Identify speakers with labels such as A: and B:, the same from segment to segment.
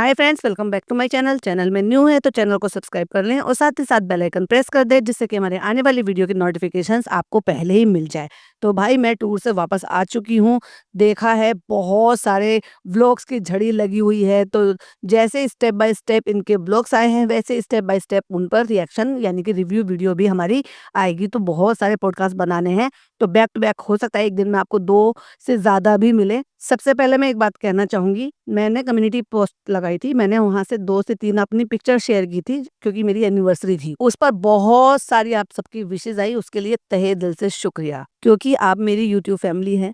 A: Hi friends, welcome back to my channel. Channel में new है तो चैनल को सब्सक्राइब कर लें और साथ ही साथ बेल आइकन प्रेस कर दें, जिससे कि हमारे आने वाली वीडियो की नोटिफिकेशंस आपको पहले ही मिल जाए। तो भाई मैं टूर से वापस आ चुकी हूँ। देखा है बहुत सारे व्लॉग्स की झड़ी लगी हुई है, तो जैसे स्टेप बाय स्टेप इनके व्लॉग्स आए हैं वैसे स्टेप बाय स्टेप उन पर रिएक्शन यानी कि रिव्यू वीडियो भी हमारी आएगी। तो बहुत सारे पॉडकास्ट बनाने हैं, तो बैक टू बैक हो सकता है एक दिन में आपको 2 से ज़्यादा भी मिले। सबसे पहले मैं एक बात कहना चाहूँगी, मैंने कम्युनिटी पोस्ट लगाई थी, मैंने वहाँ से 2 से 3 अपनी पिक्चर शेयर की थी क्योंकि मेरी एनिवर्सरी थी। उस पर बहुत सारी आप सबकी विशेज़ आई, उसके लिए तहे दिल से शुक्रिया। क्योंकि आप मेरी यूट्यूब फैमिली हैं,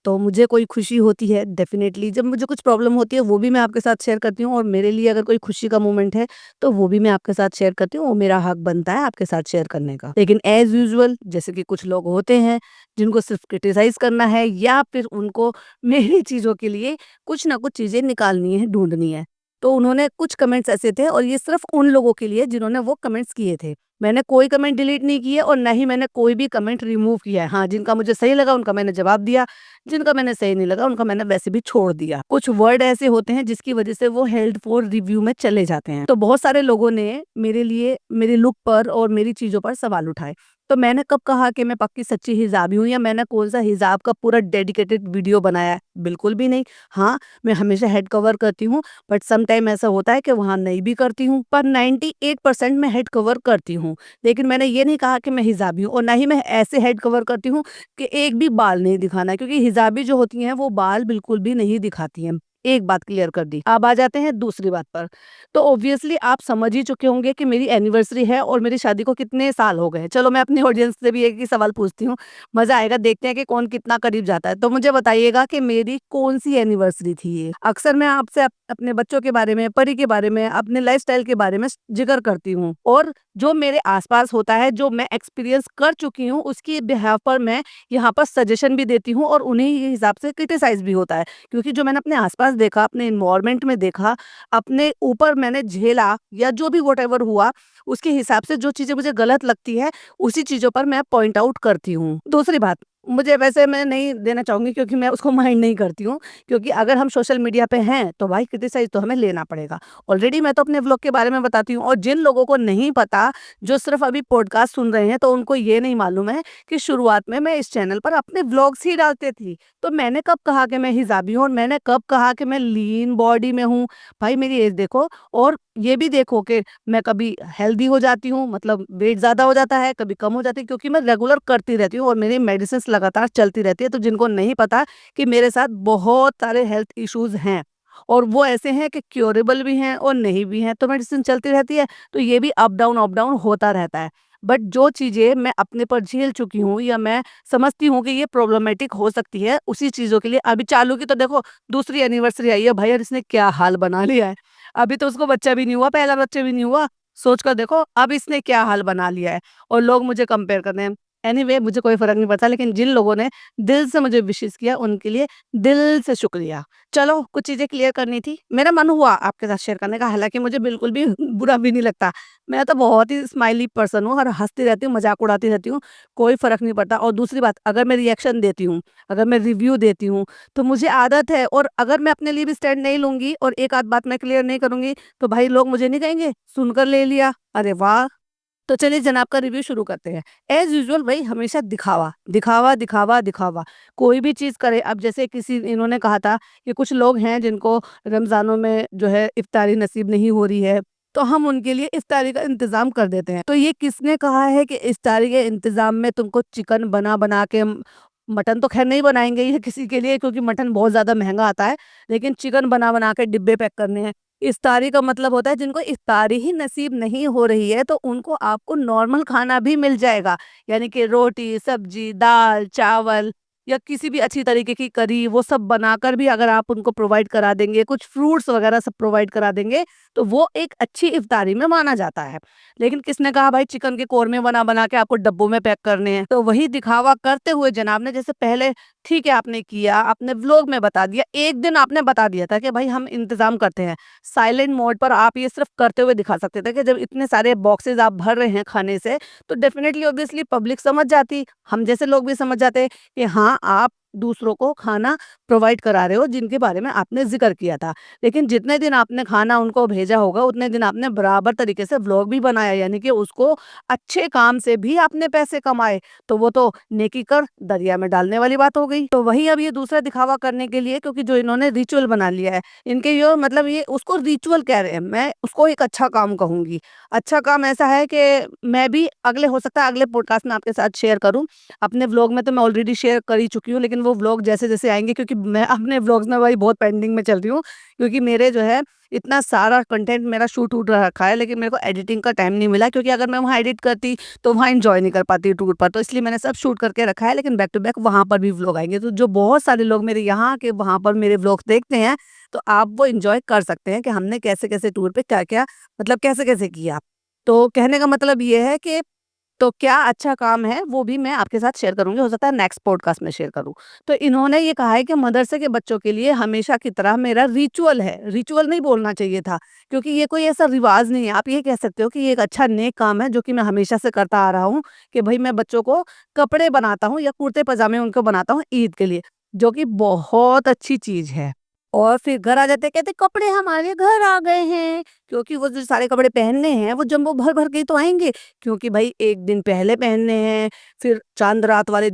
A: तो मुझे कोई खुशी होती है डेफ़िनेटली, जब मुझे कुछ प्रॉब्लम होती है वो भी मैं आपके साथ शेयर करती हूँ, और मेरे लिए अगर कोई खुशी का मोमेंट है तो वो भी मैं आपके साथ शेयर करती हूँ, वो मेरा हक बनता है आपके साथ शेयर करने का। लेकिन एज़ यूजुअल जैसे कि कुछ लोग होते हैं जिनको सिर्फ़ क्रिटिसाइज़ करना है या फिर उनको मेरी चीज़ों के लिए कुछ ना कुछ चीज़ें निकालनी है, ढूँढनी है। तो उन्होंने कुछ कमेंट्स ऐसे थे, और ये सिर्फ़ उन लोगों के लिए जिन्होंने वो कमेंट्स किए थे। मैंने कोई कमेंट डिलीट नहीं किए और ना ही मैंने कोई भी कमेंट रिमूव किया है। हाँ, जिनका मुझे सही लगा उनका मैंने जवाब दिया, जिनका मैंने सही नहीं लगा उनका मैंने वैसे भी छोड़ दिया। कुछ वर्ड ऐसे होते हैं जिसकी वजह से वो हेल्ड फॉर रिव्यू में चले जाते हैं। तो बहुत सारे लोगों ने मेरे लिए मेरे लुक पर और मेरी चीज़ों पर सवाल उठाए। तो मैंने कब कहा कि मैं पक्की सच्ची हिजाबी हूँ, या मैंने कौन-सा हिजाब का पूरा डेडिकेटेड वीडियो बनाया है? बिल्कुल भी नहीं। हाँ, मैं हमेशा हेड कवर करती हूँ, बट सम टाइम ऐसा होता है कि वहाँ नहीं भी करती हूँ, पर 98% मैं हेड कवर करती हूँ। लेकिन मैंने ये नहीं कहा कि मैं हिजाबी हूँ, और ना ही मैं ऐसे हेड कवर करती हूँ कि एक भी बाल नहीं दिखाना है, क्योंकि हिजाबी जो होती हैं वो बाल बिल्कुल भी नहीं दिखाती हैं। एक बात क्लियर कर दी। अब आ जाते हैं दूसरी बात पर। तो ऑब्वियसली आप समझ ही चुके होंगे कि मेरी एनिवर्सरी है और मेरी शादी को कितने साल हो गए हैं। चलो मैं अपनी ऑडियंस से भी एक ही सवाल पूछती हूँ, मज़ा आएगा, देखते हैं कि कौन कितना करीब जाता है। तो मुझे बताइएगा कि मेरी कौन-सी एनिवर्सरी थी ये? अक्सर मैं आपसे अपने बच्चों के बारे में, परी के बारे में, अपने लाइफ़स्टाइल के बारे में ज़िक्र करती हूँ, और जो मेरे आस-पास होता है, जो मैं एक्सपीरियंस कर चुकी हूँ, उसकी बिहाफ़ पर मैं यहाँ पर सजेशन भी देती हूँ और उन्हीं के हिसाब से क्रिटिसाइज़ भी होता है। क्योंकि जो मैंने अपने आस-पास देखा, अपने एनवायरनमेंट में देखा, अपने ऊपर मैंने झेला, या जो भी व्हाटएवर हुआ, उसके हिसाब से जो चीज़ें मुझे गलत लगती है, उसी चीज़ों पर मैं पॉइंट आउट करती हूँ। दूसरी बात, मुझे वैसे मैं नहीं देना चाहूँगी क्योंकि मैं उसको माइंड नहीं करती हूँ, क्योंकि अगर हम सोशल मीडिया पे हैं, तो भाई क्रिटिसाइज़ तो हमें लेना पड़ेगा। ऑलरेडी मैं तो अपने व्लॉग के बारे में बताती हूँ, और जिन लोगों को नहीं पता, जो सिर्फ़ अभी पॉडकास्ट सुन रहे हैं, तो उनको ये नहीं मालूम है कि शुरुआत में मैं इस चैनल पर अपने व्लॉग्स ही डालती थी। तो मैंने कब कहा कि मैं हिजाबी हूँ, और मैंने कब कहा कि मैं लीन बॉडी में हूँ? भाई मेरी एज देखो, और ये भी देखो कि मैं कभी हेल्दी हो जाती हूँ, मतलब वेट ज़्यादा हो जाता है, कभी कम हो जाती है, क्योंकि मैं रेगुलर करती रहती हूँ और मेरी मेडिसिन्स लगातार चलती रहती है। तो जिनको नहीं पता कि मेरे साथ बहुत सारे हेल्थ इश्यूज़ हैं, और वो ऐसे हैं कि क्योरेबल भी हैं और नहीं भी हैं, तो मेडिसिन चलती रहती है, तो ये भी अप डाउन होता रहता है। बट जो चीज़ें मैं अपने पर झेल चुकी हूँ, या मैं समझती हूँ कि ये प्रॉब्लमैटिक हो सकती है, उसी चीज़ों के लिए अभी चालू की तो देखो, दूसरी एनिवर्सरी आई है भाई, और इसने क्या हाल बना लिया है। अभी तो उसको बच्चा भी नहीं हुआ, पहला बच्चा भी नहीं हुआ। सोच कर देखो अब इसने क्या हाल बना लिया है, और लोग मुझे कंपेयर कर रहे हैं। एनीवे मुझे कोई फ़र्क नहीं पड़ता, लेकिन जिन लोगों ने दिल से मुझे विशेस किया उनके लिए दिल से शुक्रिया। चलो कुछ चीज़ें क्लियर करनी थी। मेरा मन हुआ आपके साथ शेयर करने का, हालाँकि मुझे बिल्कुल भी बुरा भी नहीं लगता। मैं तो बहुत ही स्माइली पर्सन हूँ और हँसती रहती हूँ, मज़ाक उड़ाती रहती हूँ, कोई फ़र्क नहीं पड़ता। और दूसरी बात, अगर मैं रिएक्शन देती हूँ, अगर मैं रिव्यू देती हूँ, तो मुझे आदत है, और अगर मैं अपने लिए भी स्टैंड नहीं लूँगी और एक आध बात मैं क्लियर नहीं करूँगी, तो भाई लोग मुझे नहीं कहेंगे, सुनकर ले लिया। अरे वाह! तो चलिए जनाब का रिव्यू शुरू करते हैं। एज़ यूजुअल वही हमेशा दिखावा, दिखावा, दिखावा, दिखावा। कोई भी चीज़ करें, अब जैसे किसी इन्होंने कहा था कि कुछ लोग हैं जिनको रमज़ानों में जो है इफ्तारी नसीब नहीं हो रही है, तो हम उनके लिए इफ्तारी का इंतज़ाम कर देते हैं। तो ये किसने कहा है कि इफ्तारी के इंतज़ाम में तुमको चिकन बना-बना के मटन तो ख़ैर नहीं बनाएँगे ये किसी के लिए, क्योंकि मटन बहुत ज़्यादा महँगा आता है, लेकिन चिकन बना-बना के डिब्बे पैक करने हैं। इफ्तारी का मतलब होता है जिनको इफ्तारी ही नसीब नहीं हो रही है, तो उनको आपको नॉर्मल खाना भी मिल जाएगा। यानी कि रोटी, सब्जी, दाल, चावल, या किसी भी अच्छी तरीके की करी, वो सब बनाकर भी अगर आप उनको प्रोवाइड करा देंगे, कुछ फ्रूट्स वगैरह सब प्रोवाइड करा देंगे, तो वो एक अच्छी इफ्तारी में माना जाता है। लेकिन किसने कहा भाई चिकन के कोरमे बना-बना के आपको डब्बों में पैक करने हैं? तो वही दिखावा करते हुए जनाब ने, जैसे पहले ठीक है आपने किया, आपने व्लॉग में बता दिया, एक दिन आपने बता दिया था कि भाई हम इंतज़ाम करते हैं। साइलेंट मोड पर आप ये सिर्फ़ करते हुए दिखा सकते थे कि जब इतने सारे बॉक्सेस आप भर रहे हैं खाने से, तो डेफ़िनिटली ऑब्वियसली पब्लिक समझ जाती, हम जैसे लोग भी समझ जाते कि हाँ, आप दूसरों को खाना प्रोवाइड करा रहे हो जिनके बारे में आपने ज़िक्र किया था। लेकिन जितने दिन आपने खाना उनको भेजा होगा उतने दिन आपने बराबर तरीके से व्लॉग भी बनाया, यानी कि उसको अच्छे काम से भी आपने पैसे कमाए। तो वो तो नेकी कर दरिया में डालने वाली बात हो गई। तो वही अब ये दूसरा दिखावा करने के लिए, क्योंकि जो इन्होंने रिचुअल बना लिया है, इनके ये मतलब ये उसको रिचुअल कह रहे हैं, मैं उसको एक अच्छा काम कहूँगी। अच्छा काम ऐसा है कि मैं भी अगले हो सकता है अगले पॉडकास्ट में आपके साथ शेयर करूँ। अपने व्लॉग में तो मैं ऑलरेडी शेयर कर ही चुकी हूँ, लेकिन वो व्लॉग जैसे-जैसे आएँगे, क्योंकि मैं अपने व्लॉग्स में भाई बहुत पेंडिंग में चल रही हूँ, क्योंकि मेरे जो है इतना सारा कंटेंट मेरा शूट वूट रखा है, लेकिन मेरे को एडिटिंग का टाइम नहीं मिला, क्योंकि अगर मैं वहाँ एडिट करती तो वहाँ एन्जॉय नहीं कर पाती टूर पर। तो इसलिए मैंने सब शूट करके रखा है, लेकिन बैक टू बैक वहाँ पर भी व्लॉग आएँगे। तो जो बहुत सारे लोग मेरे यहाँ के वहाँ पर मेरे व्लॉग्स देखते हैं, तो आप वो एन्जॉय कर सकते हैं कि हमने कैसे-कैसे टूर पे क्या-क्या मतलब कैसे-कैसे किया। तो कहने का मतलब ये है कि तो क्या अच्छा काम है वो भी मैं आपके साथ शेयर करूँगी, हो सकता है नेक्स्ट पॉडकास्ट में शेयर करूँ। तो इन्होंने ये कहा है कि मदरसे के बच्चों के लिए हमेशा की तरह मेरा रिचुअल है, रिचुअल नहीं बोलना चाहिए था, क्योंकि ये कोई ऐसा रिवाज नहीं है। आप ये कह सकते हो कि ये एक अच्छा नेक काम है जो कि मैं हमेशा से करता आ रहा हूँ, कि भई मैं बच्चों को कपड़े बनाता हूँ या कुर्ते-पजामे उनको बनाता हूँ ईद के लिए, जो कि बहुत अच्छी चीज़ है। और फिर घर आ जाते कहते कपड़े हमारे घर आ गए हैं, क्योंकि वो जो सारे कपड़े पहनने हैं वो जम्बो भर-भर के ही तो आएँगे, क्योंकि भाई 1 दिन पहले पहनने हैं, फिर चाँद रात वाले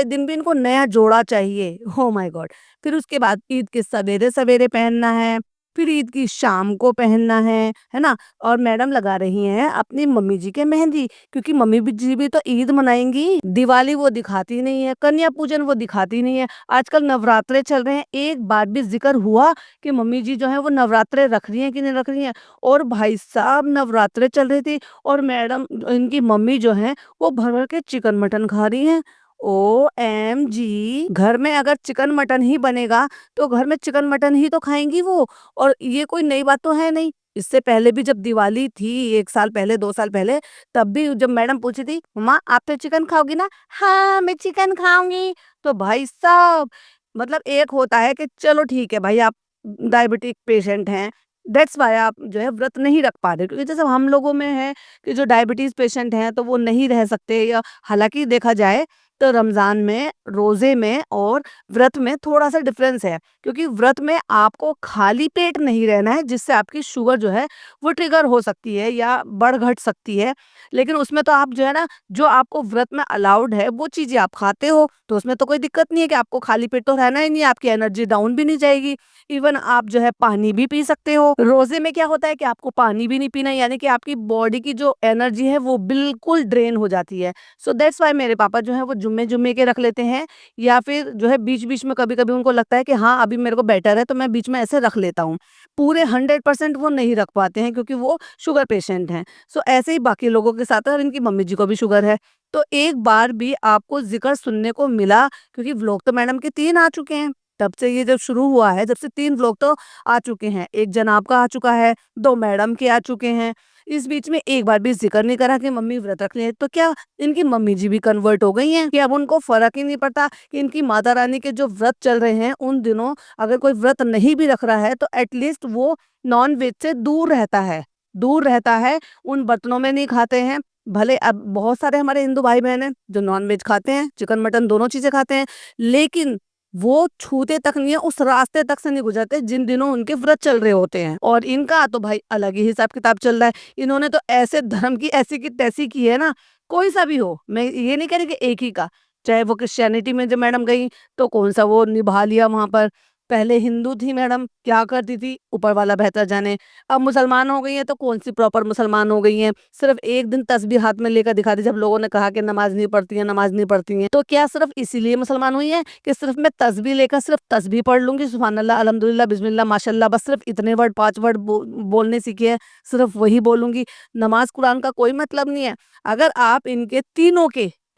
A: दिन भी इनको नया जोड़ा चाहिए। Oh my God! फिर उसके बाद ईद के सवेरे-सवेरे पहनना है, फिर ईद की शाम को पहनना है ना? और मैडम लगा रही हैं अपनी मम्मी जी के मेहंदी, क्योंकि मम्मी भी जी भी तो ईद मनाएँगी, दिवाली वो दिखाती नहीं है, कन्या पूजन वो दिखाती नहीं है। आजकल नवरात्रे चल रहे हैं, एक बार भी ज़िक्र हुआ कि मम्मी जी जो हैं वो नवरात्रे रख रही हैं कि नहीं रख रही हैं? और भाई साहब नवरात्रे चल रही थी और मैडम इनकी मम्मी जो हैं वो भर-भर के चिकन मटन खा रही हैं। ओएमजी! घर में अगर चिकन मटन ही बनेगा तो घर में चिकन मटन ही तो खाएँगी वो, और ये कोई नई बात तो है नहीं। इससे पहले भी जब दिवाली थी 1 साल पहले, 2 साल पहले, तब भी जब मैडम पूछी थी, "मम्मा आप तो चिकन खाओगी ना?" "हाँ, मैं चिकन खाऊँगी।" तो भाई साहब मतलब एक होता है कि चलो ठीक है भाई आप डायबिटिक पेशेंट हैं, दैट्स व्हाई आप जो है व्रत नहीं रख पा रहे, क्योंकि जैसे हम लोगों में है कि जो डायबिटीज पेशेंट हैं तो वो नहीं रह सकते, या हालांकि देखा जाए तो रमजान में, रोजे में और व्रत में थोड़ा सा डिफरेंस है, क्योंकि व्रत में आपको खाली पेट नहीं रहना है, जिससे आपकी शुगर जो है वो ट्रिगर हो सकती है या बढ़ घट सकती है। लेकिन उसमें तो आप जो है ना, जो आपको व्रत में अलाउड है वो चीज़ें आप खाते हो, तो उसमें तो कोई दिक्कत नहीं है कि आपको खाली पेट तो रहना ही नहीं है, आपकी एनर्जी डाउन भी नहीं जाएगी। इवन आप जो है पानी भी पी सकते हो। रोज़े में क्या होता है कि आपको पानी भी नहीं पीना, यानी कि आपकी बॉडी की जो एनर्जी है वो बिल्कुल ड्रेन हो जाती है। सो दैट्स व्हाई मेरे पापा जो है वो जुम्मे-जुम्मे के रख लेते हैं, या फिर जो है बीच-बीच में कभी-कभी उनको लगता है कि हाँ, अभी मेरे को बेटर है तो मैं बीच में ऐसे रख लेता हूँ। पूरे 100% वो नहीं रख पाते हैं, क्योंकि वो शुगर पेशेंट हैं। सो ऐसे ही बाकी लोगों के साथ है, और इनकी मम्मी जी को भी शुगर है। तो एक बार भी आपको ज़िक्र सुनने को मिला, क्योंकि व्लॉग तो मैडम के 3 आ चुके हैं। तब से ये जब शुरू हुआ है, जब से 3 व्लॉग तो आ चुके हैं। 1 जनाब का आ चुका है, 2 मैडम के आ चुके हैं। इस बीच में एक बार भी ज़िक्र नहीं करा कि मम्मी व्रत रख लें। तो क्या इनकी मम्मी जी भी कन्वर्ट हो गई हैं कि अब उनको फ़र्क ही नहीं पड़ता कि इनकी माता रानी के जो व्रत चल रहे हैं, उन दिनों अगर कोई व्रत नहीं भी रख रहा है तो एट लीस्ट वो नॉन-वेज से दूर रहता है। दूर रहता है, उन बर्तनों में नहीं खाते हैं। भले अब बहुत सारे हमारे हिंदू भाई-बहन हैं जो नॉन-वेज खाते हैं, चिकन, मटन दोनों चीज़ें खाते हैं, लेकिन वो छूते तक नहीं है, उस रास्ते तक से नहीं गुज़रते जिन दिनों उनके व्रत चल रहे होते हैं। और इनका तो भाई अलग ही हिसाब-किताब चल रहा है। इन्होंने तो ऐसे धर्म की ऐसी की तैसी की है ना, कोई सा भी हो, मैं ये नहीं कह रही कि एक ही का। चाहे वो क्रिश्चियनिटी में जब मैडम गई तो कौन-सा वो निभा लिया वहाँ पर। पहले हिंदू थी मैडम, क्या करती थी, ऊपर वाला बेहतर जाने। अब मुसलमान हो गई हैं तो कौन-सी प्रॉपर मुसलमान हो गई हैं। सिर्फ़ एक दिन तस्बीह हाथ में लेकर दिखा दी, जब लोगों ने कहा कि नमाज़ नहीं पढ़ती हैं, नमाज़ नहीं पढ़ती हैं। तो क्या सिर्फ़ इसीलिए मुसलमान हुई हैं कि सिर्फ़ मैं तस्बीह लेकर सिर्फ़ तस्बीह पढ़ लूँगी, सुभान अल्लाह, अल्हम्दुलिल्लाह, बिस्मिल्लाह, माशाअल्लाह, बस सिर्फ़ इतने वर्ड 5 वर्ड बोलने सीखे हैं, सिर्फ़ वही बोलूँगी। नमाज़ कुरान का कोई मतलब नहीं है। अगर आप इनके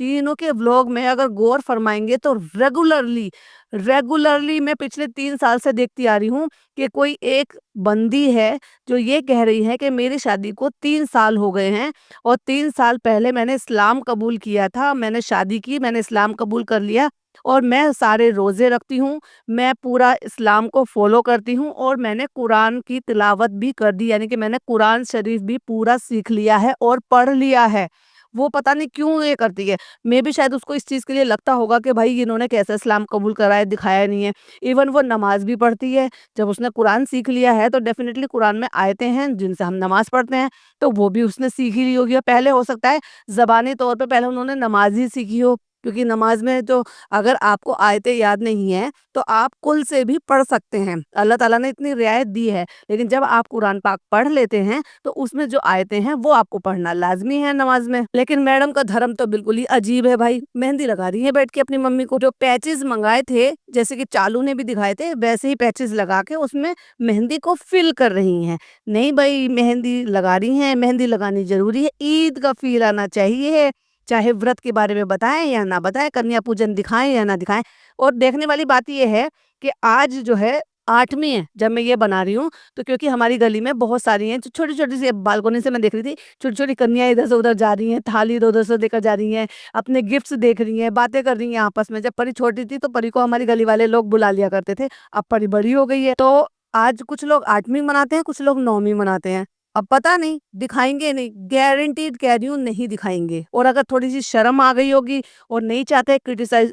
A: तीनों के व्लॉग में अगर गौर फरमाएँगे तो रेगुलरली मैं पिछले 3 साल से देखती आ रही हूँ कि कोई एक बंदी है जो ये कह रही है कि मेरी शादी को 3 साल हो गए हैं, और 3 साल पहले मैंने इस्लाम कबूल किया था, मैंने शादी की, मैंने इस्लाम कबूल कर लिया और मैं सारे रोज़े रखती हूँ, मैं पूरा इस्लाम को फ़ॉलो करती हूँ और मैंने कुरान की तिलावत भी कर दी, यानी कि मैंने कुरान शरीफ भी पूरा सीख लिया है और पढ़ लिया है। वो पता नहीं क्यों ये करती है। मे बी शायद उसको इस चीज़ के लिए लगता होगा कि भाई इन्होंने कैसे इस्लाम कबूल करा है, दिखाया नहीं है। इवन वो नमाज़ भी पढ़ती है, जब उसने कुरान सीख लिया है तो डेफ़िनिटली कुरान में आयतें हैं जिनसे हम नमाज़ पढ़ते हैं, तो वो भी उसने सीख ही ली होगी। और पहले हो सकता है ज़बानी तौर पे पहले उन्होंने नमाज़ ही सीखी हो, क्योंकि नमाज़ में तो अगर आपको आयतें याद नहीं है, तो आप कुल से भी पढ़ सकते हैं। अल्लाह ताला ने इतनी रियायत दी है, लेकिन जब आप कुरान पाक पढ़ लेते हैं, तो उसमें जो आयतें हैं वो आपको पढ़ना लाज़मी है नमाज़ में। लेकिन मैडम का धर्म तो बिल्कुल ही अजीब है भाई, मेहंदी लगा रही है बैठ के अपनी मम्मी को। जो पैचेज़ मंगाए थे, जैसे कि चालू ने भी दिखाए थे, वैसे ही पैचेज़ लगा के उसमें मेहंदी को फ़िल कर रही हैं। नहीं भई, मेहंदी लगा रही हैं, मेहंदी लगानी ज़रूरी है, ईद का फ़ील आना चाहिए। चाहे व्रत के बारे में बताएँ या ना बताएँ, कन्या पूजन दिखाएँ या ना दिखाएँ। और देखने वाली बात ये है कि आज जो है 8वीं है जब मैं ये बना रही हूँ, तो क्योंकि हमारी गली में बहुत सारी हैं, जो छोटी-छोटी सी बालकनी से मैं देख रही थी, छोटी-छोटी कन्याएँ इधर से उधर जा रही हैं, थाली इधर-उधर से लेकर जा रही हैं, अपने गिफ्ट्स देख रही हैं, बातें कर रही हैं आपस में। जब परी छोटी थी तो परी को हमारी गली वाले लोग बुला लिया करते थे, अब परी बड़ी हो गई है, तो आज कुछ लोग 8वीं मनाते हैं, कुछ लोग 9वीं मनाते हैं। अब पता नहीं दिखाएँगे नहीं, गारंटीड कह रही हूँ नहीं दिखाएँगे। और अगर थोड़ी-सी शर्म आ गई होगी और नहीं चाहते क्रिटिसाइज़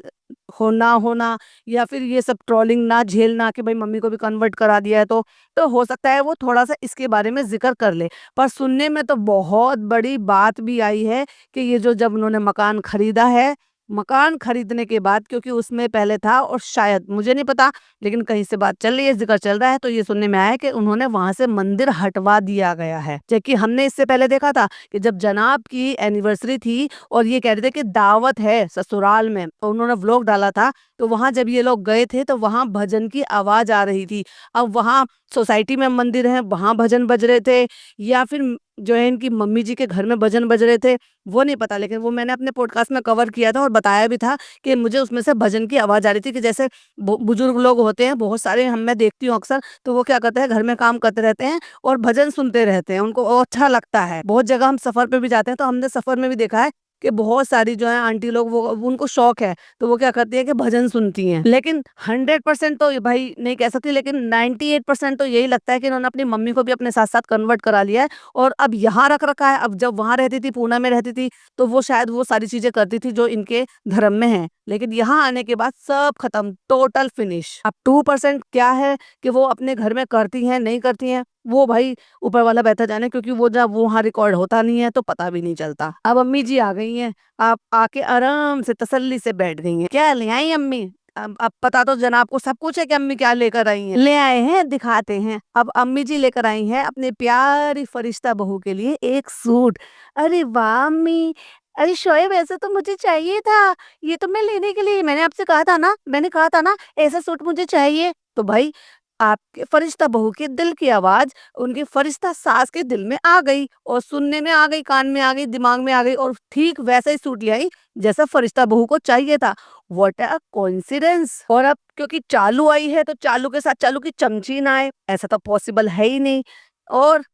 A: होना होना या फिर ये सब ट्रोलिंग ना झेलना कि भाई मम्मी को भी कन्वर्ट करा दिया है, तो हो सकता है वो थोड़ा-सा इसके बारे में ज़िक्र कर ले। पर सुनने में तो बहुत बड़ी बात भी आई है कि ये जो जब उन्होंने मकान खरीदा है, मकान खरीदने के बाद, क्योंकि उसमें पहले था और शायद मुझे नहीं पता, लेकिन कहीं से बात चल रही है, ज़िक्र चल रहा है, तो ये सुनने में आया है कि उन्होंने वहाँ से मंदिर हटवा दिया गया है। जबकि हमने इससे पहले देखा था कि जब जनाब की एनिवर्सरी थी और ये कह रहे थे कि दावत है ससुराल में, तो उन्होंने व्लॉग डाला था, तो वहाँ जब ये लोग गए थे तो वहाँ भजन की आवाज़ आ रही थी। अब वहाँ सोसाइटी में मंदिर है, वहाँ भजन बज रहे थे या फिर जो है इनकी मम्मी जी के घर में भजन बज रहे थे, वो नहीं पता, लेकिन वो मैंने अपने पॉडकास्ट में कवर किया था और बताया भी था कि मुझे उसमें से भजन की आवाज़ आ रही थी कि जैसे बुजुर्ग लोग होते हैं बहुत सारे, हम मैं देखती हूँ अक्सर, तो वो क्या करते हैं घर में काम करते रहते हैं और भजन सुनते रहते हैं, उनको वो अच्छा लगता है। बहुत जगह हम सफ़र पे भी जाते हैं, तो हमने सफ़र में भी देखा है कि बहुत सारी जो है आंटी लोग, वो उनको शौक है, तो वो क्या करती है कि भजन सुनती हैं। लेकिन 100% तो ये भाई नहीं कह सकती, लेकिन 98% तो यही लगता है कि इन्होंने अपनी मम्मी को भी अपने साथ साथ कन्वर्ट करा लिया है और अब यहाँ रख रखा है। अब जब वहां रहती थी, पूना में रहती थी, तो वो शायद वो सारी चीजें करती थी जो इनके धर्म में है, लेकिन यहाँ आने के बाद सब खत्म, टोटल फिनिश। अब 2% क्या है कि वो अपने घर में करती हैं नहीं करती हैं, वो भाई ऊपर वाला बेहतर जाने, क्योंकि वो जब वो वहाँ रिकॉर्ड होता नहीं है तो पता भी नहीं चलता। अब अम्मी जी आ गई हैं, आप आके आराम से तसल्ली से बैठ गई हैं। क्या ले आई अम्मी? अब पता तो जनाब को सब कुछ है कि अम्मी क्या लेकर आई हैं। ले आए हैं, दिखाते हैं। अब अम्मी जी लेकर आई हैं अपने प्यारी फरिश्ता बहू के लिए एक सूट। अरे वाह अम्मी! अरे शोएब, ऐसा तो मुझे चाहिए था। ये तो मैं लेने के लिए, मैंने आपसे कहा था ना, मैंने कहा था ना ऐसा सूट मुझे चाहिए। तो भाई आपके फरिश्ता बहू के दिल की आवाज़ उनकी फरिश्ता सास के दिल में आ गई और सुनने में आ गई, कान में आ गई, दिमाग में आ गई और ठीक वैसा ही सूट ले आई जैसा फरिश्ता बहू को चाहिए था। What a coincidence! और अब क्योंकि चालू आई है तो चालू के साथ चालू की चमची ना आए, ऐसा तो पॉसिबल है ही नहीं। और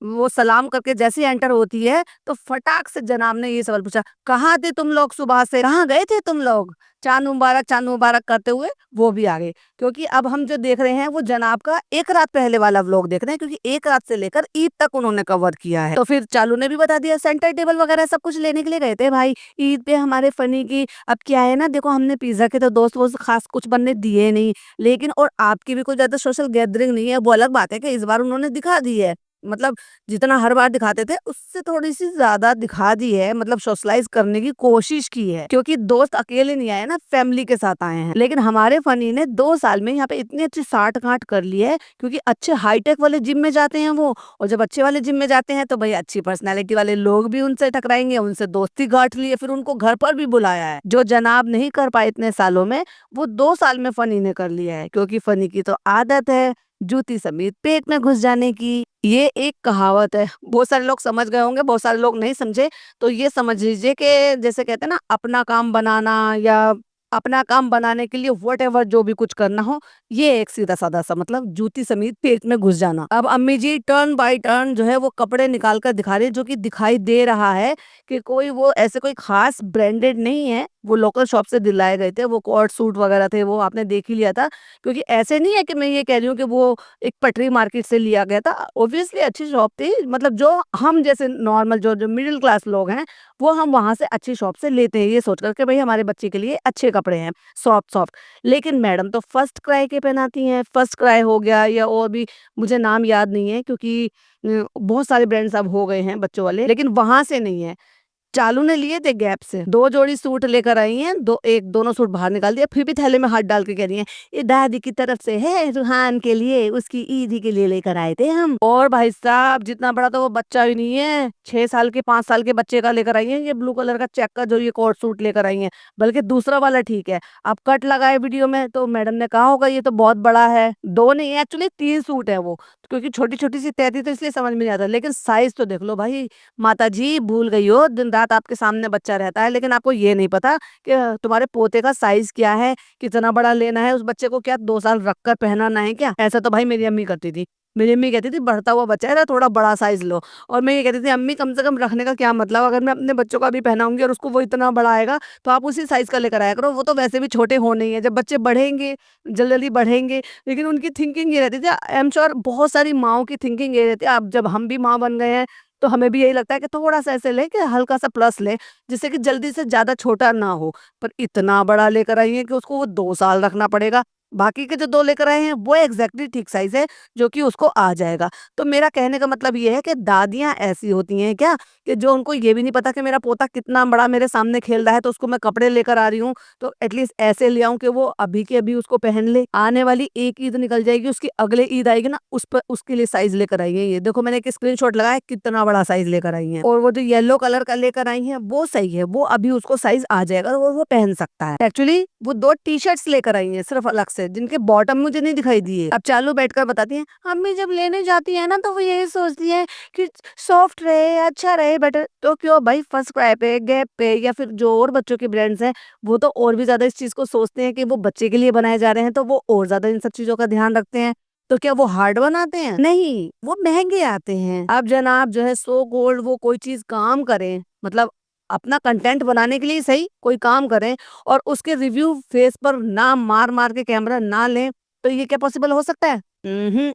A: वो सलाम करके जैसे ही एंटर होती है तो फटाक से जनाब ने ये सवाल पूछा, कहाँ थे तुम लोग सुबह से, कहाँ गए थे तुम लोग? चांद मुबारक करते हुए वो भी आ गए। क्योंकि अब हम जो देख रहे हैं वो जनाब का एक रात पहले वाला व्लॉग देख रहे हैं, क्योंकि एक रात से लेकर ईद तक उन्होंने कवर किया है। तो फिर चालू ने भी बता दिया, सेंटर टेबल वगैरह सब कुछ लेने के लिए गए थे भाई ईद पे हमारे फनी की। अब क्या है ना, देखो हमने पिज्जा के तो दोस्त वोस्त खास कुछ बनने दिए नहीं, लेकिन और आपकी भी कोई ज्यादा सोशल गैदरिंग नहीं है, वो अलग बात है कि इस बार उन्होंने दिखा दी है। मतलब जितना हर बार दिखाते थे उससे थोड़ी-सी ज़्यादा दिखा दी है, मतलब सोशलाइज़ करने की कोशिश की है, क्योंकि दोस्त अकेले नहीं आए ना, फैमिली के साथ आए हैं। लेकिन हमारे फनी ने 2 साल में यहाँ पे इतनी अच्छी साठ-गांठ कर ली है, क्योंकि अच्छे हाईटेक वाले जिम में जाते हैं वो, और जब अच्छे वाले जिम में जाते हैं तो भई अच्छी पर्सनैलिटी वाले लोग भी उनसे टकराएँगे, उनसे दोस्ती गाँठ ली है, फिर उनको घर पर भी बुलाया है। जो जनाब नहीं कर पाए इतने सालों में, वो 2 साल में फनी ने कर लिया है, क्योंकि फनी की तो आदत है जूती समेत पेट में घुस जाने की। ये एक कहावत है, बहुत सारे लोग समझ गए होंगे, बहुत सारे लोग नहीं समझे, तो ये समझ लीजिए कि जैसे कहते हैं ना, अपना काम बनाना या अपना काम बनाने के लिए व्हाटएवर जो भी कुछ करना हो, ये एक सीधा-साधा सा मतलब जूती समेत पेट में घुस जाना। अब अम्मी जी टर्न बाय टर्न जो है वो कपड़े निकाल कर दिखा रही है, जो कि दिखाई दे रहा है कि कोई वो ऐसे कोई खास ब्रांडेड नहीं है, वो लोकल शॉप से दिलाए गए थे, वो कोट सूट वगैरह थे, वो आपने देख ही लिया था। क्योंकि ऐसे नहीं है कि मैं ये कह रही हूँ कि वो एक पटरी मार्केट से लिया गया था, ऑब्वियसली अच्छी शॉप थी, मतलब जो हम जैसे नॉर्मल जो मिडिल क्लास लोग हैं, वो हम वहाँ से अच्छी शॉप से लेते हैं, ये सोच कर के भई हमारे बच्चे के लिए अच्छे कपड़े हैं, सॉफ्ट सॉफ्ट। लेकिन मैडम तो फर्स्ट क्राई के पहनाती हैं, फर्स्ट क्राई हो गया या और भी मुझे नाम याद नहीं है, क्योंकि बहुत सारे ब्रांड्स अब हो गए हैं बच्चों वाले, लेकिन वहाँ से नहीं है। चालू ने लिए थे गैप से, 2 जोड़ी सूट लेकर आई हैं, दोनों सूट बाहर निकाल दिया, फिर भी थैले में हाथ डाल के कह रही हैं, "ये दादी की तरफ से है, रुहान के लिए, उसकी ईदी के लिए लेकर आए थे हम।" और भाई साहब जितना बड़ा तो वो बच्चा भी नहीं है, 6 साल के 5 साल के बच्चे का लेकर आई हैं, ये ब्लू कलर का चेक का जो ये कोट सूट लेकर आई हैं, बल्कि दूसरा वाला ठीक है। अब कट लगाए वीडियो में तो मैडम ने कहा होगा ये तो बहुत बड़ा है, 2 नहीं एक्चुअली 3 सूट है वो, क्योंकि छोटी-छोटी सी तह थी तो इसलिए समझ में नहीं आता, लेकिन साइज़ तो देख लो भाई। माताजी भूल गई हो, दिन-रात आपके सामने बच्चा रहता है, लेकिन आपको ये नहीं पता कि तुम्हारे पोते का साइज़ क्या है, कितना बड़ा लेना है, उस बच्चे को क्या 2 साल रख कर पहनाना है क्या? ऐसा तो भाई मेरी अम्मी करती थी। मेरी अम्मी कहती थी बढ़ता हुआ बच्चा है ना, थोड़ा बड़ा साइज़ लो, और मैं ये कहती थी अम्मी कम से कम रखने का क्या मतलब, अगर मैं अपने बच्चों का भी पहनाऊँगी और उसको वो इतना बड़ा आएगा, तो आप उसी साइज़ का लेकर आया करो, वो तो वैसे भी छोटे होने ही हैं। जब बच्चे बढ़ेंगे, जल्दी-जल्दी बढ़ेंगे, लेकिन उनकी थिंकिंग ये रहती थी, आई एम श्योर बहुत सारी माँओं की थिंकिंग ये रहती है, अब जब हम भी माँ बन गए हैं, तो हमें भी यही लगता है कि थोड़ा-सा ऐसे लें कि हल्का-सा प्लस लें, जिससे कि जल्दी से ज़्यादा छोटा ना हो। पर इतना बड़ा लेकर आई हैं कि उसको वो 2 साल रखना पड़ेगा। बाकी के जो 2 लेकर आए हैं, वो एग्ज़ैक्टली ठीक साइज़ है, जो कि उसको आ जाएगा। तो मेरा कहने का मतलब ये है कि दादियाँ ऐसी होती हैं क्या, कि जो उनको ये भी नहीं पता कि मेरा पोता कितना बड़ा मेरे सामने खेल रहा है, तो उसको मैं कपड़े लेकर आ रही हूँ, तो एटलीस्ट ऐसे ले आऊँ कि वो अभी के अभी उसको पहन ले। आने वाली एक ईद निकल जाएगी, उसकी अगले ईद आएगी ना, उस पर उसके लिए साइज़ लेकर आई हैं ये। देखो मैंने एक स्क्रीनशॉट लगाया, कितना बड़ा साइज़ लेकर आई हैं। और वो जो येलो कलर का लेकर आई हैं, वो सही है, वो अभी उसको साइज़ आ जाएगा और वो पहन सकता है। एक्चुअली वो 2 टी-शर्ट्स लेकर आई हैं सिर्फ़ अलग से, जिनके बॉटम मुझे नहीं दिखाई दिए। अब चालू बैठकर बताती हैं, "अम्मी जब लेने जाती है ना, तो वो यही सोचती हैं कि सॉफ्ट रहे, अच्छा रहे, बेटर।" तो क्यों भाई फर्स्ट क्राई पे, गैप पे या फिर जो और बच्चों के ब्रांड्स हैं, वो तो और भी ज़्यादा इस चीज़ को सोचते हैं कि वो बच्चे के लिए बनाए जा रहे हैं, तो वो और ज़्यादा इन सब चीज़ों का ध्यान रखते हैं। तो क्या वो हार्ड बनाते हैं? नहीं, वो महँगे आते हैं। अब जनाब जो है सो कॉल्ड वो कोई चीज़ काम करें, मतलब अपना कंटेंट बनाने के लिए ही सही, कोई काम करें और उसके रिव्यू फेस पर ना मार-मार के कैमरा ना लें, तो ये क्या पॉसिबल हो सकता है? उहुँ।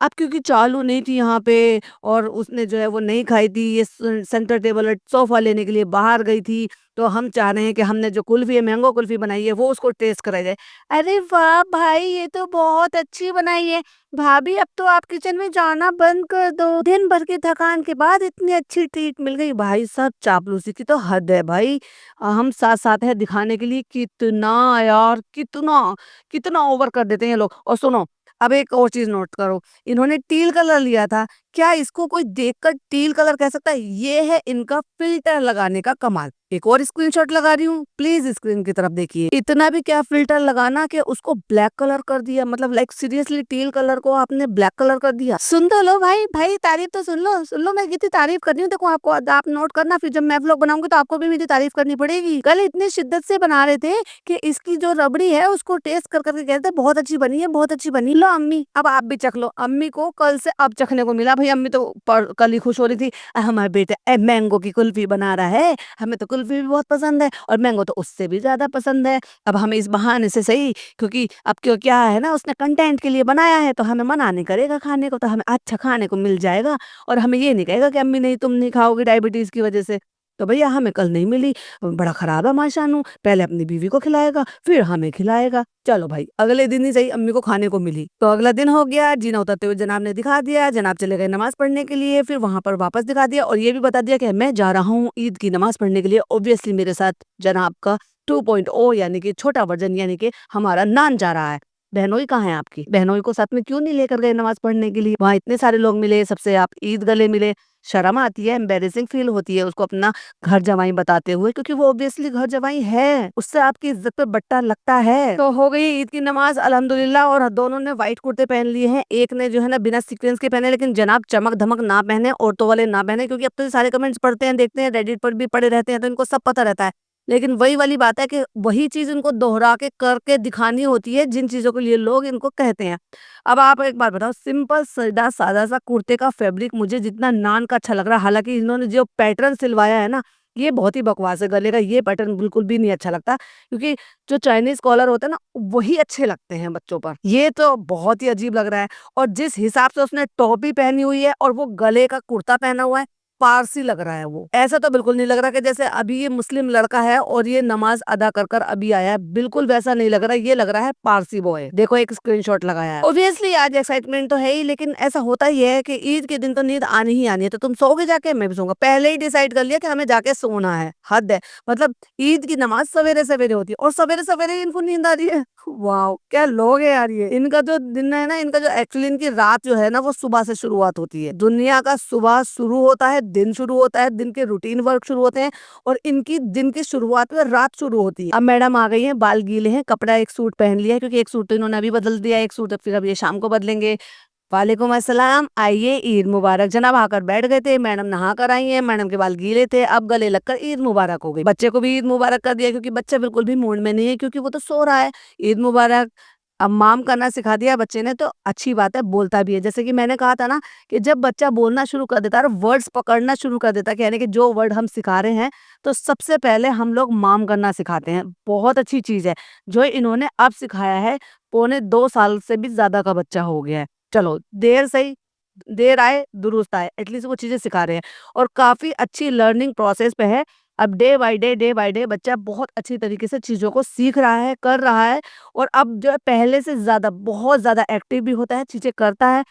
A: अब क्योंकि चालू नहीं थी यहाँ पे और उसने जो है वो नहीं खाई थी, ये सेंटर टेबल और सोफ़ा लेने के लिए बाहर गई थी, तो हम चाह रहे हैं कि हमने जो कुल्फ़ी है, मैंगो कुल्फ़ी बनाई है, वो उसको टेस्ट कराई जाए। अरे वाह भाई! ये तो बहुत अच्छी बनाई है। भाभी अब तो आप किचन में जाना बंद कर दो। दिन भर की थकान के बाद इतनी अच्छी ट्रीट मिल गई। भाई साहब चापलूसी की तो हद है भाई। हम साथ-साथ है दिखाने के लिए कितना यार, कितना, कितना ओवर कर देते हैं ये लोग। और सुनो, अब एक और चीज़ नोट करो, इन्होंने टील कलर लिया था, क्या इसको कोई देखकर टील कलर कह सकता है? ये है इनका फ़िल्टर लगाने का कमाल। एक और स्क्रीनशॉट लगा रही हूँ, प्लीज़ स्क्रीन की तरफ देखिए। इतना भी क्या फ़िल्टर लगाना कि उसको ब्लैक कलर कर दिया, मतलब लाइक सीरियसली टील कलर को आपने ब्लैक कलर कर दिया। सुन तो लो भाई, भाई तारीफ़ तो सुन लो मैं कितनी तारीफ़ कर रही हूँ, देखो आपको आप नोट करना, फिर जब मैं व्लॉग बनाऊँगी तो आपको भी मेरी तारीफ़ करनी पड़ेगी। कल इतनी शिद्दत से बना रहे थे कि इसकी जो रबड़ी है उसको टेस्ट कर कर के कहते हैं बहुत अच्छी बनी है, बहुत अच्छी बनी। लो अम्मी, अब आप भी चख लो। अम्मी को कल से अब चखने को मिला, भई अम्मी तो कल ही खुश हो रही थी, हमारा बेटा मैंगो की कुल्फ़ी बना रहा है, हमें तो कुल्फ़ी भी बहुत पसंद है और मैंगो तो उससे भी ज़्यादा पसंद है। अब हमें इस बहाने से सही, क्योंकि अब क्यों क्या है ना, उसने कंटेंट के लिए बनाया है, तो हमें मना नहीं करेगा खाने को, तो हमें अच्छा खाने को मिल जाएगा और हमें ये नहीं कहेगा कि अम्मी नहीं तुम नहीं खाओगी डायबिटीज़ की वज़ह से। तो भैया हमें कल नहीं मिली, बड़ा खराब है माशाअल्लाह, पहले अपनी बीवी को खिलाएगा, फिर हमें खिलाएगा। चलो भाई, अगले दिन ही सही अम्मी को खाने को मिली। तो अगला दिन हो गया, जीना उतरते हुए जनाब ने दिखा दिया, जनाब चले गए नमाज़ पढ़ने के लिए, फिर वहाँ पर वापस दिखा दिया और ये भी बता दिया कि मैं जा रहा हूँ ईद की नमाज़ पढ़ने के लिए। ऑब्वियसली मेरे साथ जनाब का 2.0 यानी कि छोटा वर्ज़न, यानी कि हमारा नान जा रहा है। बहनोई कहाँ है आपकी? बहनोई को साथ में क्यों नहीं लेकर गए नमाज़ पढ़ने के लिए? वहाँ इतने सारे लोग मिले, सबसे आप ईद गले मिले, शर्म आती है, एम्बैरेसिंग फ़ील होती है उसको अपना घर जमाई बताते हुए, क्योंकि वो ऑब्वियसली घर जमाई है, उससे आपकी इज़्ज़त पे बट्टा लगता है। तो हो गई ईद की नमाज़ अल्हम्दुलिल्लाह और दोनों ने व्हाइट कुर्ते पहन लिए हैं। एक ने जो है ना बिना सीक्वेंस के पहने, लेकिन जनाब चमक-धमक ना पहने, औरतों वाले ना पहने, क्योंकि अब तो ये सारे कमेंट्स पढ़ते हैं, देखते हैं, रेडिट पर भी पड़े रहते हैं, तो इनको सब पता रहता है। लेकिन वही वाली बात है कि वही चीज़ इनको दोहरा के करके दिखानी होती है, जिन चीज़ों के लिए लोग इनको कहते हैं। अब आप एक बात बताओ, सिंपल सीधा सादा सा कुर्ते का फैब्रिक मुझे जितना नान का अच्छा लग रहा है, हालाँकि इन्होंने जो पैटर्न सिलवाया है ना, ये बहुत ही बकवास है, गले का ये पैटर्न बिल्कुल भी नहीं अच्छा लगता, क्योंकि जो चाइनीज़ कॉलर होता है ना, वही अच्छे लगते हैं बच्चों पर। ये तो बहुत ही अजीब लग रहा है, और जिस हिसाब से उसने टोपी पहनी हुई है और वो गले का कुर्ता पहना हुआ है, पारसी लग रहा है वो। ऐसा तो बिल्कुल नहीं लग रहा कि जैसे अभी ये मुस्लिम लड़का है और ये नमाज़ अदा कर कर अभी आया है, बिल्कुल वैसा नहीं लग रहा, ये लग रहा है पारसी बॉय। देखो एक स्क्रीनशॉट लगाया है। ऑब्वियसली आज एक्साइटमेंट तो है ही, लेकिन ऐसा होता ही है कि ईद के दिन तो नींद आनी ही आनी है, तो तुम सोओगे जाके? मैं भी सोऊंगा। पहले ही डिसाइड कर लिया कि हमें जाके सोना है, हद है। मतलब ईद की नमाज सवेरे-सवेरे होती है और सवेरे-सवेरे इनको नींद आ रही है। वाओ! क्या लोग हैं यार ये। इनका जो दिन है ना, इनका जो एक्चुअली इनकी रात जो है ना, वो सुबह से शुरुआत होती है। दुनिया का सुबह शुरू होता है, दिन शुरू होता है, दिन के रूटीन वर्क शुरू होते हैं, और इनकी दिन की शुरुआत में रात शुरू होती है। अब मैडम आ गई हैं, बाल गीले हैं, कपड़ा एक सूट पहन लिया है, क्योंकि एक सूट तो इन्होंने अभी बदल दिया, एक सूट फिर अब ये शाम को बदलेंगे। वालेकुम अस्सलाम, आइए ईद मुबारक। जनाब आकर बैठ गए थे, मैडम नहा कर आई हैं, मैडम के बाल गीले थे, अब गले लगकर ईद मुबारक हो गई। बच्चे को भी ईद मुबारक कर दिया, क्योंकि बच्चा बिल्कुल भी मूड में नहीं है, क्योंकि वो तो सो रहा है। ईद मुबारक अम्माम करना सिखा दिया बच्चे ने, तो अच्छी बात है, बोलता भी है। जैसे कि मैंने कहा था ना कि जब बच्चा बोलना शुरू कर देता है और वर्ड्स पकड़ना शुरू कर देता है, यानी कि जो वर्ड हम सिखा रहे हैं, तो सबसे पहले हम लोग माम करना सिखाते हैं। बहुत अच्छी चीज़ है जो इन्होंने अब सिखाया है। पौने 2 साल से भी ज़्यादा का बच्चा हो गया है। चलो देर सही, देर आए दुरुस्त आए, एटलीस्ट वो चीज़ें सिखा रहे हैं, और काफ़ी अच्छी लर्निंग प्रोसेस पे है। अब डे बाय डे बच्चा बहुत अच्छी तरीके से चीज़ों को सीख रहा है, कर रहा है, और अब जो है पहले से ज़्यादा, बहुत ज़्यादा एक्टिव भी होता है, चीज़ें करता है,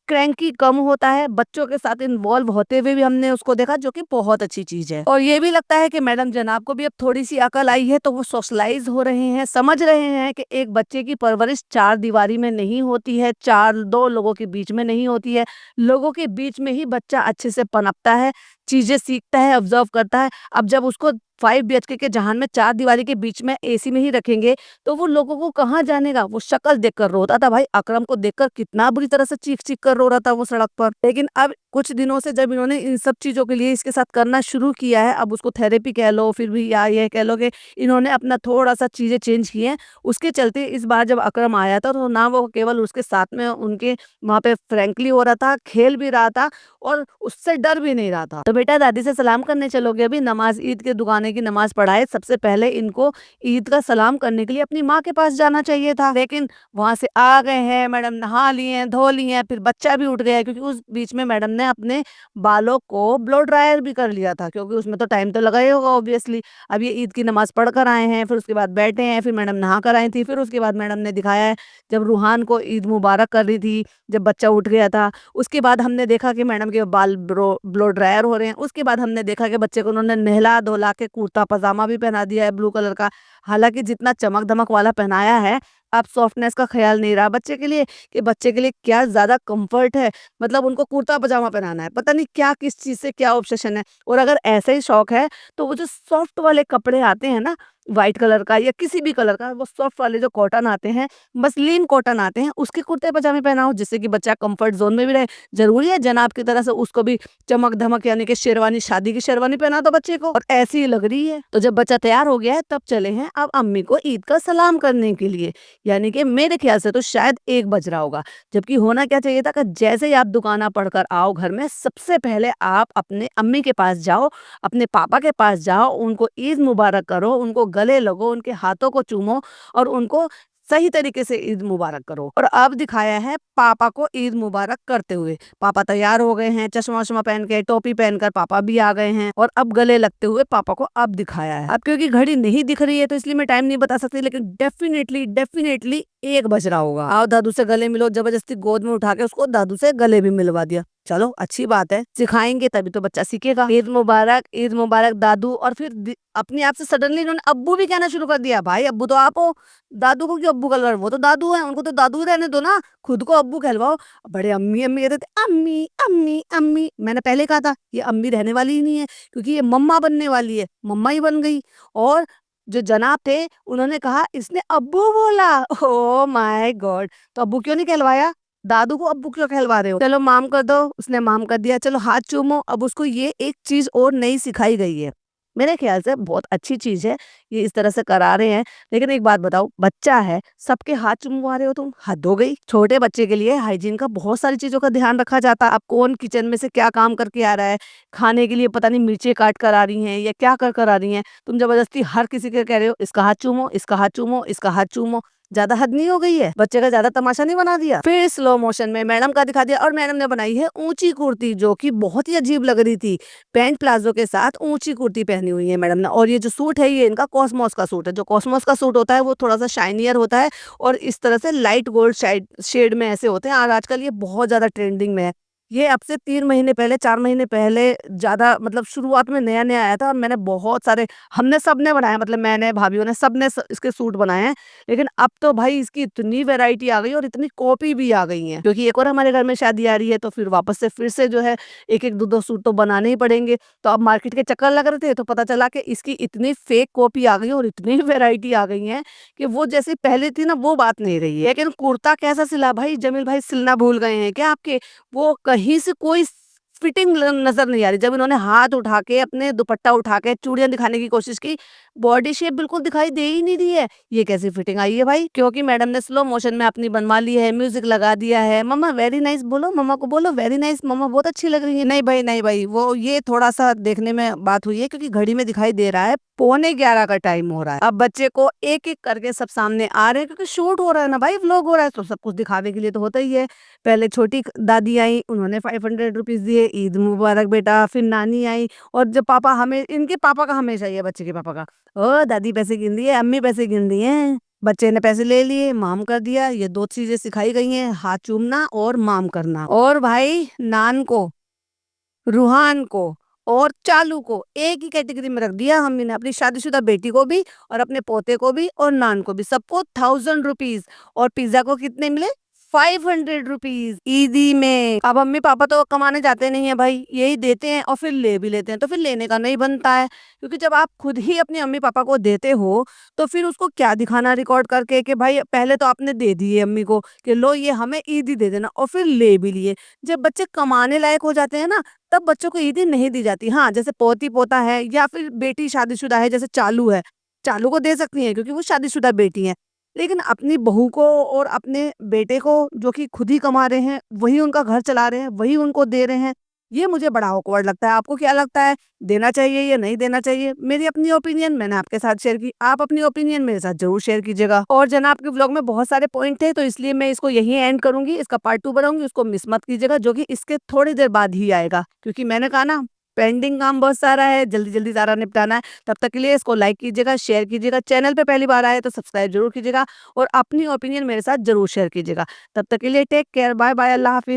A: क्रैंकी कम होता है, बच्चों के साथ इन्वॉल्व होते हुए भी हमने उसको देखा, जो कि बहुत अच्छी चीज़ है। और ये भी लगता है कि मैडम जनाब को भी अब थोड़ी-सी अकल आई है, तो वो सोशलाइज़ हो रहे हैं, समझ रहे हैं कि एक बच्चे की परवरिश चार दीवारी में नहीं होती है, 2 लोगों के बीच में नहीं होती है। लोगों के बीच में ही बच्चा अच्छे से पनपता है, चीज़ें सीखता है, ऑब्ज़र्व करता है। अब जब उसको 5 बीएचके के जहान में 4 दीवारी के बीच में एसी में ही रखेंगे, तो वो लोगों को कहाँ जानेगा? वो शक्ल देखकर रोता था भाई, अकरम को देखकर कितना बुरी तरह से चीख-चीख कर रो रहा था वो सड़क पर। लेकिन अब कुछ दिनों से जब इन्होंने इन सब चीज़ों के लिए इसके साथ करना शुरू किया है, अब उसको थेरेपी कह लो, फिर भी या ये कह लो कि इन्होंने अपना थोड़ा-सा चीज़ें चेंज की हैं। उसके चलते इस बार जब अकरम आया था, तो ना वो केवल उसके साथ में उनके वहाँ पे फ्रैंकली हो रहा था, खेल भी रहा था, और उससे डर भी नहीं रहा था। तो बेटा दादी से सलाम करने चलोगे अभी? नमाज़, ईद के दुकाने की नमाज़ पढ़ाए, सबसे पहले इनको ईद का सलाम करने के लिए अपनी माँ के पास जाना चाहिए था। लेकिन वहाँ से आ गए हैं, मैडम नहा ली हैं, धो ली हैं, फिर बच्चा भी उठ गया है, क्योंकि उस बीच में मैडम ने अपने बालों को ब्लो ड्रायर भी कर लिया था, क्योंकि उसमें तो टाइम तो लगा ही होगा ऑब्वियसली। अब ये ईद की नमाज़ पढ़ कर आए हैं, फिर उसके बाद बैठे हैं, फिर मैडम नहा कर आई थी, फिर उसके बाद मैडम ने दिखाया है जब रूहान को ईद मुबारक कर रही थी, जब बच्चा उठ गया था। उसके बाद हमने देखा कि मैडम के बाल ब्लो ड्रायर हो रहे हैं। उसके बाद हमने देखा कि बच्चे को उन्होंने नहला-धुला के कुर्ता पजामा भी पहना दिया है ब्लू कलर का। हालाँकि जितना चमक-धमक वाला पहनाया है, अब सॉफ्टनेस का ख़्याल नहीं रहा बच्चे के लिए, कि बच्चे के लिए क्या ज़्यादा कम्फ़र्ट है। मतलब उनको कुर्ता पजामा पहनाना है। पता नहीं क्या, किस चीज़ से क्या ऑब्सेशन है। और अगर ऐसा ही शौक है, तो वो जो सॉफ्ट वाले कपड़े आते हैं ना, व्हाइट कलर का या किसी भी कलर का, वो सॉफ्ट वाले जो कॉटन आते हैं, मसलिन कॉटन आते हैं, उसके कुर्ते पजामे पहनाओ, जिससे कि बच्चा कम्फ़र्ट ज़ोन में भी रहे। ज़रूरी है जनाब की तरह से उसको भी चमक-धमक, यानी कि शेरवानी, शादी की शेरवानी पहना दो बच्चे को, और ऐसी ही लग रही है। तो जब बच्चा तैयार हो गया है, तब चले हैं अब अम्मी को ईद का सलाम करने के लिए। यानी कि मेरे ख़्याल से तो शायद 1 बज रहा होगा। जबकि होना क्या चाहिए था कि जैसे ही आप दुकाना पढ़कर आओ घर में, सबसे पहले आप अपने अम्मी के पास जाओ, अपने पापा के पास जाओ, उनको ईद मुबारक करो, उनको गले लगो, उनके हाथों को चूमो, और उनको सही तरीके से ईद मुबारक करो। और अब दिखाया है पापा को ईद मुबारक करते हुए। पापा तैयार हो गए हैं, चश्मा-वश्मा पहन के, टोपी पहनकर पापा भी आ गए हैं, और अब गले लगते हुए पापा को अब दिखाया है। अब क्योंकि घड़ी नहीं दिख रही है, तो इसलिए मैं टाइम नहीं बता सकती, लेकिन डेफ़िनेटली 1 बज रहा होगा। आओ दादू से गले मिलो, ज़बरदस्ती गोद में उठा के उसको दादू से गले भी मिलवा दिया। चलो अच्छी बात है, सिखाएँगे तभी तो बच्चा सीखेगा। ईद मुबारक दादू, और फिर अपने आप से सडनली इन्होंने अब्बू भी कहना शुरू कर दिया। भाई अब्बू तो आप हो, दादू को क्यों अब्बू कह रहे हो? वो तो दादू हैं, उनको तो दादू ही रहने दो ना, खुद को अब्बू कहलवाओ। बड़े अम्मी-अम्मी कहते थे, अम्मी, अम्मी, अम्मी। मैंने पहले कहा था ये अम्मी रहने वाली ही नहीं है, क्योंकि ये मम्मा बनने वाली है, मम्मा ही बन गई। और जो जनाब थे, उन्होंने कहा इसने अब्बू बोला। Oh my God! तो अब्बू क्यों नहीं कहलवाया? दादू को अब्बू क्यों कहलवा रहे हो? चलो माम कर दो, उसने माम कर दिया, चलो हाथ चूमो। अब उसको ये एक चीज़ और नई सिखाई गई है। मेरे ख्याल से बहुत अच्छी चीज़ है, ये इस तरह से करा रहे हैं। लेकिन एक बात बताओ, बच्चा है, सबके हाथ चुमवा रहे हो तुम, हद हो गई। छोटे बच्चे के लिए हाइजीन का बहुत सारी चीज़ों का ध्यान रखा जाता है। अब कौन किचन में से क्या काम करके आ रहा है, खाने के लिए पता नहीं मिर्चें काट कर आ रही हैं या क्या कर कर आ रही हैं। तुम ज़बरदस्ती हर किसी के कह रहे हो, इसका हाथ चूमो, इसका हाथ चूमो, इसका हाथ चूमो। ज़्यादा हद नहीं हो गई है? बच्चे का ज़्यादा तमाशा नहीं बना दिया? फिर स्लो मोशन में मैडम का दिखा दिया और मैडम ने बनाई है ऊँची कुर्ती, जो कि बहुत ही अजीब लग रही थी। पैंट प्लाज़ो के साथ ऊँची कुर्ती पहनी हुई है मैडम ने, और ये जो सूट है ये इनका कॉस्मॉस का सूट है। जो कॉस्मॉस का सूट होता है वो थोड़ा-सा शाइनियर होता है और इस तरह से लाइट गोल्ड शाइड शेड में ऐसे होते हैं, और आजकल ये बहुत ज़्यादा ट्रेंडिंग में है। ये अब से 3 महीने पहले, 4 महीने पहले ज़्यादा मतलब शुरुआत में नया-नया आया था, और मैंने बहुत सारे, हमने सबने बनाया, मतलब मैंने, भाभीयों ने, सबने इसके सूट बनाए हैं। लेकिन अब तो भाई इसकी इतनी वैरायटी आ गई और इतनी कॉपी भी आ गई हैं, क्योंकि एक और हमारे घर में शादी आ रही है, तो फिर वापस से फिर से जो है 1-1 2-2 सूट तो बनाने ही पड़ेंगे। तो अब मार्केट के चक्कर लग रहे थे, तो पता चला कि इसकी इतनी फेक कॉपी आ गई और इतनी वैरायटी आ गई है कि वो जैसी पहले थी ना, वो बात नहीं रही है। लेकिन कुर्ता कैसा सिला भाई, जमील भाई सिलना भूल गए हैं क्या आपके? वो कहीं से कोई फिटिंग नजर नहीं आ रही। जब इन्होंने हाथ उठा के, अपने दुपट्टा उठा के चूड़ियां दिखाने की कोशिश की, बॉडी शेप बिल्कुल दिखाई दे ही नहीं रही है। ये कैसी फिटिंग आई है भाई? क्योंकि मैडम ने स्लो मोशन में अपनी बनवा ली है, म्यूजिक लगा दिया है। मम्मा वेरी नाइस बोलो, मम्मा को बोलो वेरी नाइस, मम्मा बहुत अच्छी लग रही है। नहीं भाई, नहीं भाई, वो ये थोड़ा सा देखने में बात हुई है, क्योंकि घड़ी में दिखाई दे रहा है 11:45 का टाइम हो रहा है। अब बच्चे को एक एक करके सब सामने आ रहे हैं, क्योंकि शूट हो रहा है ना भाई, व्लॉग हो रहा है, तो सब कुछ दिखावे के लिए तो होता ही है। पहले छोटी दादी आई, उन्होंने 500 रुपीज दिए, ईद मुबारक बेटा। फिर नानी आई, और जब पापा, हमें इनके पापा का हमेशा ही है, बच्चे के पापा का, ओ दादी पैसे गिन दिए, अम्मी पैसे गिन दिए। बच्चे ने पैसे ले लिए, माम कर दिया। ये 2 चीजें सिखाई गई हैं, हाथ चूमना और माम करना। और भाई नान को, रूहान को और चालू को एक ही कैटेगरी में रख दिया हमने ने, अपनी शादीशुदा बेटी को भी और अपने पोते को भी और नान को भी, सबको 1000 रुपीज। और पिज्जा को कितने मिले? 500 रुपीज ईदी में। अब मम्मी पापा तो कमाने जाते नहीं है भाई, यही देते हैं और फिर ले भी लेते हैं, तो फिर लेने का नहीं बनता है। क्योंकि जब आप खुद ही अपने मम्मी पापा को देते हो, तो फिर उसको क्या दिखाना रिकॉर्ड करके कि भाई पहले तो आपने दे दिए अम्मी को कि लो ये हमें ईदी दे देना, और फिर ले भी लिए। जब बच्चे कमाने लायक हो जाते हैं ना, तब बच्चों को ईदी नहीं दी जाती। हाँ, जैसे पोती-पोता है या फिर बेटी शादीशुदा है, जैसे चालू है, चालू को दे सकती हैं क्योंकि वो शादीशुदा बेटी हैं। लेकिन अपनी बहू को और अपने बेटे को, जो कि खुद ही कमा रहे हैं, वही उनका घर चला रहे हैं, वही उनको दे रहे हैं, ये मुझे बड़ा ऑकवर्ड लगता है। आपको क्या लगता है, देना चाहिए या नहीं देना चाहिए? मेरी अपनी ओपिनियन मैंने आपके साथ शेयर की, आप अपनी ओपिनियन मेरे साथ ज़रूर शेयर कीजिएगा। और जनाब के व्लॉग में बहुत सारे पॉइंट थे, तो इसलिए मैं इसको यहीं एंड करूँगी, इसका पार्ट 2 बनाऊँगी, उसको मिस मत कीजिएगा, जो कि इसके थोड़ी देर बाद ही आएगा। क्योंकि मैंने कहा ना, पेंडिंग काम बहुत सारा है, जल्दी-जल्दी सारा निपटाना है। तब तक के लिए इसको लाइक कीजिएगा, शेयर कीजिएगा, चैनल पे पहली बार आए तो सब्सक्राइब ज़रूर कीजिएगा, और अपनी ओपिनियन मेरे साथ ज़रूर शेयर कीजिएगा। तब तक के लिए टेक केयर, बाय बाय, अल्लाह हाफ़िज़।